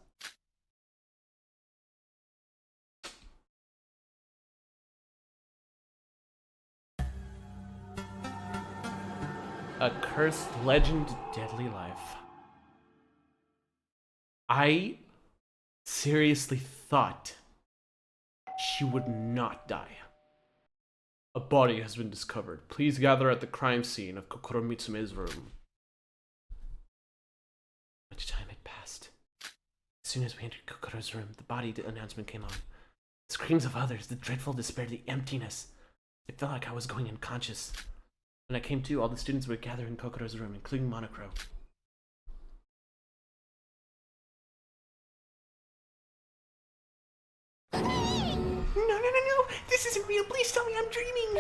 A cursed legend, deadly life. I seriously thought she would not die. A body has been discovered. Please gather at the crime scene of Kokoro Mitsume's room. Much time had passed. As soon as we entered Kokoro's room, the body announcement came on. The screams of others, the dreadful despair, the emptiness. It felt like I was going unconscious. When I came to, all the students were gathered in Kokoro's room, including Monocro. No! This isn't real! Please tell me I'm dreaming!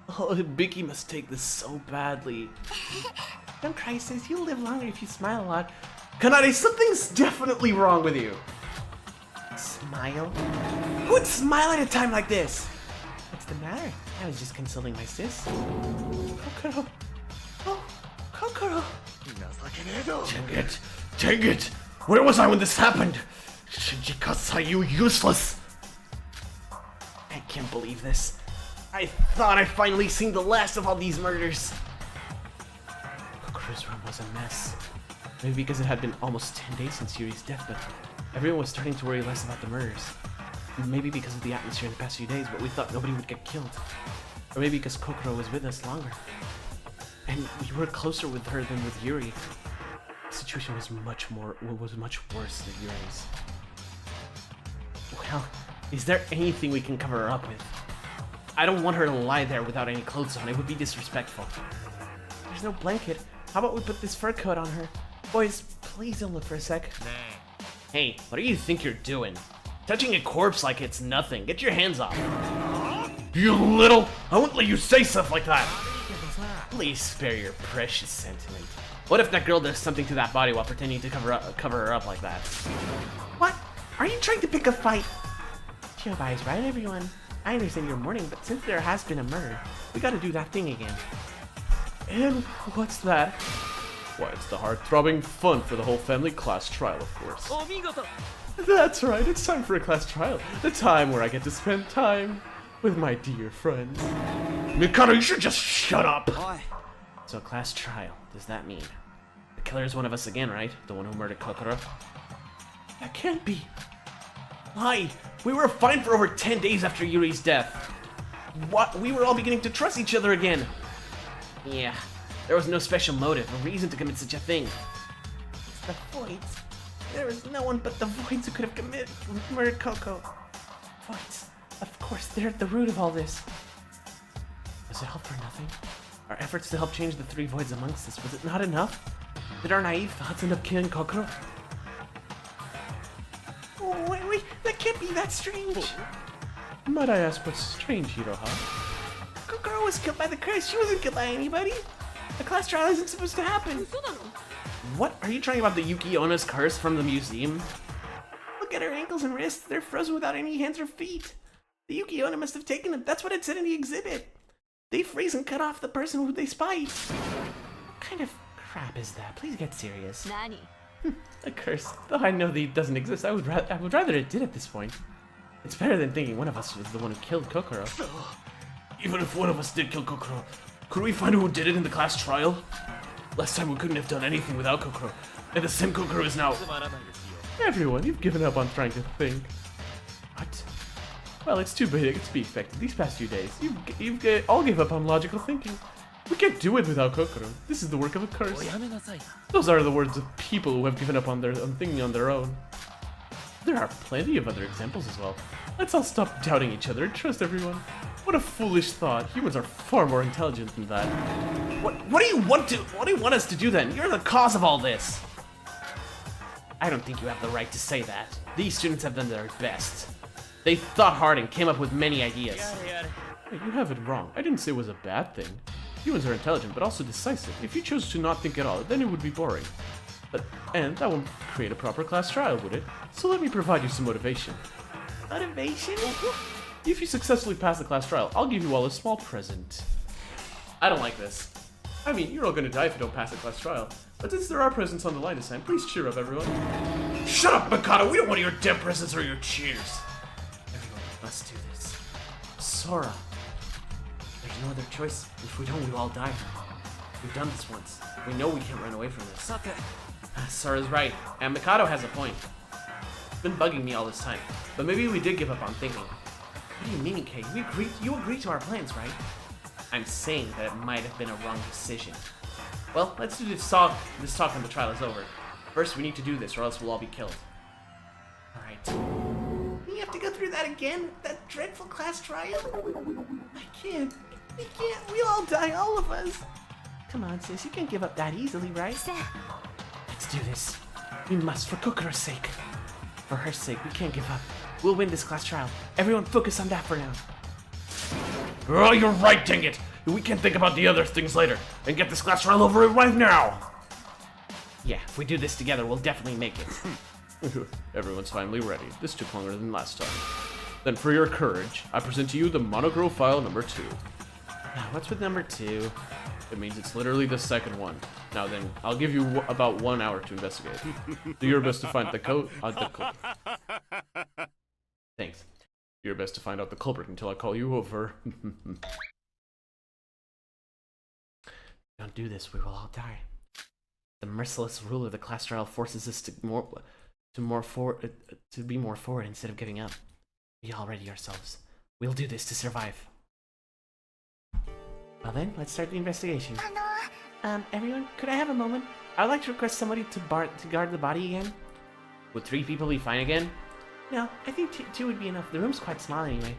Oh, Biki must take this so badly. Don't cry, sis. You'll live longer if you smile a lot. Kanade, something's definitely wrong with you. Smile? Who would smile at a time like this? What's the matter? I was just consoling my sis. Kokoro. Oh, Kokoro. Dang it! Where was I when this happened? Shinji-kasai, you useless! I can't believe this. I thought I finally seen the last of all these murders. Kokoro's room was a mess. Maybe because it had been almost 10 days since Yuri's death, but everyone was starting to worry less about the murders. Maybe because of the atmosphere in the past few days, but we thought nobody would get killed. Or maybe because Kokoro was with us longer. And we were closer with her than with Yuri. The situation was much worse than Yuri's. Well, is there anything we can cover her up with? I don't want her to lie there without any clothes on. It would be disrespectful. There's no blanket. How about we put this fur coat on her? Boys, please don't look for a sec. Hey, what do you think you're doing? Touching a corpse like it's nothing. Get your hands off. You little... I won't let you say stuff like that. Please spare your precious sentiment. What if that girl does something to that body while pretending to cover her up like that? What? Are you trying to pick a fight? Chiobai is right, everyone. I understand you're mourning, but since there has been a murder, we gotta do that thing again. And what's that? Why, it's the heart-throbbing fun for the whole family class trial, of course. That's right, it's time for a class trial. The time where I get to spend time with my dear friends. Mikado, you should just shut up! So, class trial, does that mean the killer is one of us again, right? The one who murdered Kokoro? That can't be. Why? We were fine for over 10 days after Yuri's death. What? We were all beginning to trust each other again. Yeah, there was no special motive or reason to commit such a thing. It's the Voids. There was no one but the Voids who could have murdered Coco. Voids. Of course, they're at the root of all this. Was it all for nothing? Our efforts to help change the three Voids amongst us, was it not enough? Did our naive thoughts end up killing Kokoro? Oh, wait, that can't be that strange. Might I ask what's strange, Hiroha? Kokoro was killed by the curse. She wasn't killed by anybody. The class trial isn't supposed to happen. What? Are you trying about the Yuki Ona's curse from the museum? Look at her ankles and wrists. They're frozen without any hands or feet. The Yuki Onna must have taken them. That's what it said in the exhibit. They freeze and cut off the person who they spite. What kind of crap is that? Please get serious. A curse. Though I know that it doesn't exist, I would rather it did at this point. It's better than thinking one of us was the one who killed Kokoro. Even if one of us did kill Kokoro, could we find who did it in the class trial? Last time we couldn't have done anything without Kokoro, and the same Kokoro is now... Everyone, you've given up on trying to think. What? Well, it's too big to be expected. These past few days, you've all gave up on logical thinking. We can't do it without Kokoro. This is the work of a curse. Those are the words of people who have given up on thinking on their own. There are plenty of other examples as well. Let's all stop doubting each other and trust everyone. What a foolish thought. Humans are far more intelligent than that. What do you want us to do then? You're the cause of all this. I don't think you have the right to say that. These students have done their best. They thought hard and came up with many ideas. Hey, you have it wrong. I didn't say it was a bad thing. Humans are intelligent, but also decisive. If you chose to not think at all, then it would be boring. And that won't create a proper class trial, would it? So let me provide you some motivation. Motivation? If you successfully pass the class trial, I'll give you all a small present. I don't like this. I mean, you're all gonna die if you don't pass the class trial. But since there are presents on the line this time, please cheer up, everyone. Shut up, Mikado! We don't want your dead presents or your cheers! Everyone, let's do this. Sora. There's no other choice. If we don't, we'll all die. We've done this once. We know we can't run away from this. Sora's right, and Mikado has a point. It's been bugging me all this time, but maybe we did give up on thinking. What do you mean, Kay? You agreed to our plans, right? I'm saying that it might have been a wrong decision. Well, let's do this talk when the trial is over. First, we need to do this, or else we'll all be killed. Alright. We have to go through that again? That dreadful class trial? I can't. We'll all die, all of us. Come on, sis. You can't give up that easily, right? Let's do this. We must, for Kokoro's sake. For her sake, we can't give up. We'll win this class trial. Everyone focus on that for now. Oh, you're right, dang it! We can think about the other things later, and get this class trial over right now! Yeah, if we do this together, we'll definitely make it. Everyone's finally ready. This took longer than last time. Then for your courage, I present to you the monochrome file number 2. Now, what's with number 2? It means it's literally the second one. Now then, I'll give you about 1 hour to investigate. Do your best to find the Thanks. Do your best to find out the culprit until I call you over. Don't do this, we will all die. The merciless rule of the class trial forces us to be more forward instead of giving up. Be all ready yourselves. We'll do this to survive. Well then, let's start the investigation. Everyone, could I have a moment? I would like to request somebody to guard the body again. Would 3 people be fine again? No, I think 2 would be enough. The room's quite small anyway.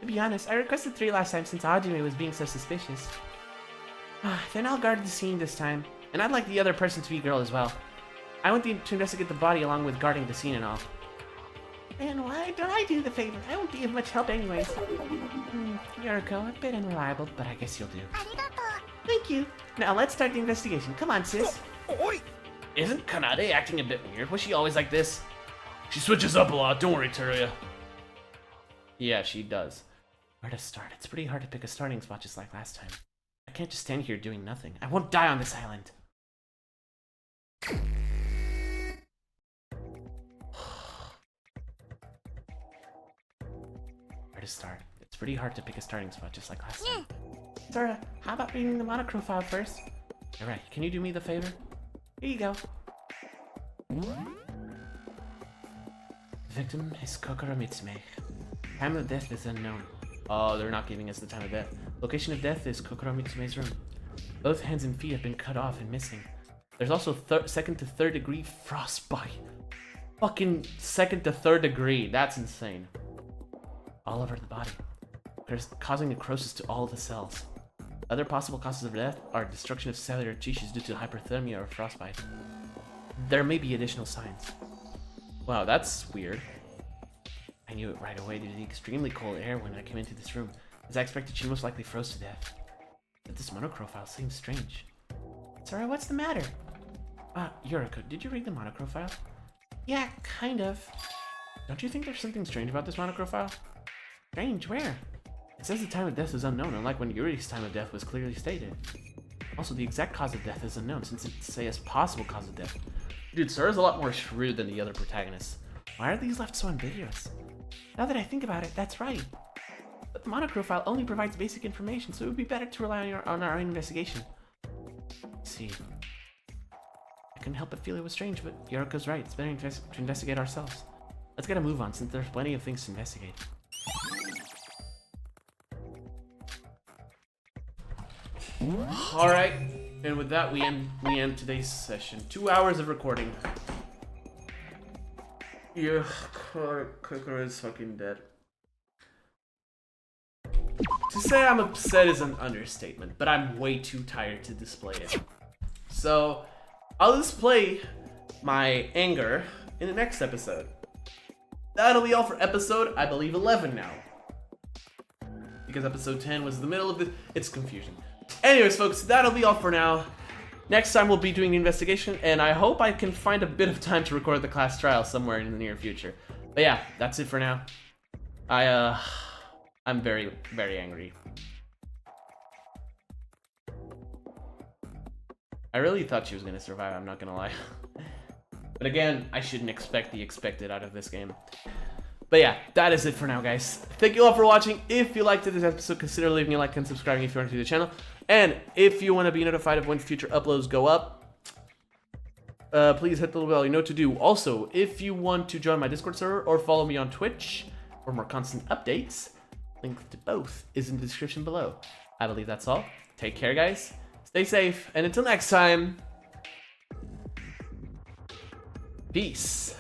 To be honest, I requested 3 last time since Hajime was being so suspicious. Then I'll guard the scene this time. And I'd like the other person to be a girl as well. I want to investigate the body along with guarding the scene and all. And why don't I do the favor? I won't be of much help anyways. Yoriko, a bit unreliable, but I guess you'll do. Thank you. Now let's start the investigation. Come on, sis. Oi! Isn't Kanade acting a bit weird? Was she always like this? She switches up a lot, don't worry, Teruya. Yeah, she does. Where to start? It's pretty hard to pick a starting spot just like last time. I can't just stand here doing nothing. I won't die on this island. Where to start? It's pretty hard to pick a starting spot just like last time. Sora, how about reading the monochrome file first? Alright, can you do me the favor? Here you go. The victim is Kokoro Mitsume. Time of death is unknown. Oh, they're not giving us the time of death. Location of death is Kokoro Mitsume's room. Both hands and feet have been cut off and missing. There's also second to third degree frostbite. Fucking second to third degree. That's insane. All over the body. There's causing necrosis to all the cells. Other possible causes of death are destruction of cellular tissues due to hyperthermia or frostbite. There may be additional signs. Wow, that's weird. I knew it right away due to the extremely cold air when I came into this room. As I expected, she most likely froze to death. But this monochrome file seems strange. Sorry, what's the matter? Yuriko, did you read the monochrome file? Yeah, kind of. Don't you think there's something strange about this monochrome file? Strange? Where? It says the time of death is unknown, unlike when Yuri's time of death was clearly stated. Also, the exact cause of death is unknown, since it says possible cause of death. Dude, Sora's a lot more shrewd than the other protagonists. Why are these left so ambiguous? Now that I think about it, that's right. But the monochrome file only provides basic information, so it would be better to rely on our own investigation. Let's see. I couldn't help but feel it was strange, but Yoriko's right. It's better to investigate ourselves. Let's get a move on, since there's plenty of things to investigate. Alright, and with that we end today's session. 2 hours of recording. Yeah, Kokoro is fucking dead. To say I'm upset is an understatement, but I'm way too tired to display it. So, I'll display my anger in the next episode. That'll be all for episode, I believe, 11 now. Because episode 10 was the middle of the... It's confusion. Anyways, folks, that'll be all for now. Next time we'll be doing the investigation, and I hope I can find a bit of time to record the class trial somewhere in the near future. But yeah, that's it for now. I'm very, very angry. I really thought she was gonna survive, I'm not gonna lie. But again, I shouldn't expect the expected out of this game. But yeah, that is it for now, guys. Thank you all for watching. If you liked this episode, consider leaving a like and subscribing if you want to the channel. And if you want to be notified of when future uploads go up, please hit the little bell. You know what to do. Also, if you want to join my Discord server or follow me on Twitch for more constant updates, link to both is in the description below. I believe that's all. Take care, guys. Stay safe. And until next time, peace.